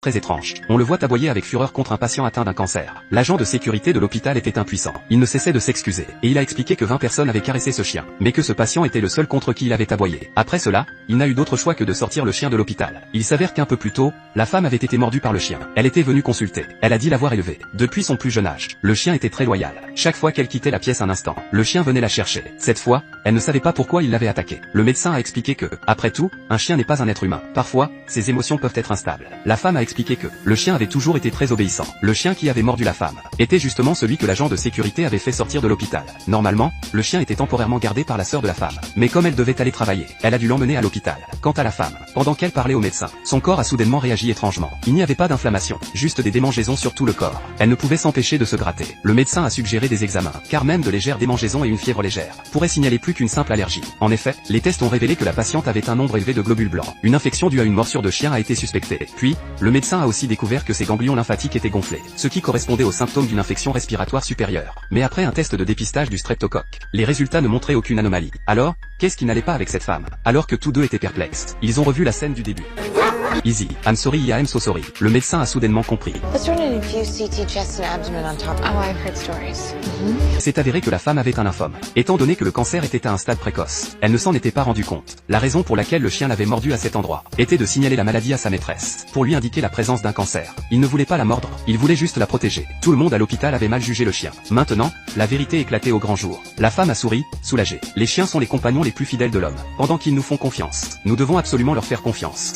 très étrange. On le voit aboyer avec fureur contre un patient atteint d'un cancer. L'agent de sécurité de l'hôpital était impuissant. Il ne cessait de s'excuser, et il a expliqué que 20 personnes avaient caressé ce chien, mais que ce patient était le seul contre qui il avait aboyé. Après cela, il n'a eu d'autre choix que de sortir le chien de l'hôpital. Il s'avère qu'un peu plus tôt, la femme avait été mordue par le chien. Elle était venue consulter. Elle a dit l'avoir élevé. Depuis son plus jeune âge, le chien était très loyal. Chaque fois qu'elle quittait la pièce un instant, le chien venait la chercher. Cette fois, elle ne savait pas pourquoi il l'avait attaqué. Le médecin a expliqué que, après tout, un chien n'est pas un être humain. Parfois, ses émotions peuvent être instables. La femme a expliqué que le chien avait toujours été très obéissant. Le chien qui avait mordu la femme était justement celui que l'agent de sécurité avait fait sortir de l'hôpital. Normalement, le chien était temporairement gardé par la sœur de la femme. Mais comme elle devait aller travailler, elle a dû l'emmener à l'hôpital. Quant à la femme, pendant qu'elle parlait au médecin, son corps a soudainement réagi étrangement. Il n'y avait pas d'inflammation, juste des démangeaisons sur tout le corps. Elle ne pouvait s'empêcher de se gratter. Le médecin a suggéré des examens, car même de légères démangeaisons et une fièvre légère pourraient signaler plus qu'une simple allergie. En effet, les tests ont révélé que la patiente avait un nombre élevé de globules blancs. Une infection due à une morsure de chien a été suspectée. Puis, le médecin a aussi découvert que ses ganglions lymphatiques étaient gonflés, ce qui correspondait aux symptômes d'une infection respiratoire supérieure. Mais après un test de dépistage du streptocoque, les résultats ne montraient aucune anomalie. Alors, qu'est-ce qui n'allait pas avec cette femme? Alors que tous deux étaient perplexes, ils ont revu la scène du début. Easy, I'm sorry, I am so sorry. Le médecin a soudainement compris. C'est avéré que la femme avait un lymphome, étant donné que le cancer était à un stade précoce. Elle ne s'en était pas rendue compte. La raison pour laquelle le chien l'avait mordu à cet endroit était de signaler la maladie à sa maîtresse, pour lui indiquer la présence d'un cancer. Il ne voulait pas la mordre, il voulait juste la protéger. Tout le monde à l'hôpital avait mal jugé le chien. Maintenant, la vérité éclatait au grand jour. La femme a souri, soulagée. Les chiens sont les compagnons les plus fidèles de l'homme. Pendant qu'ils nous font confiance, nous devons absolument leur faire confiance.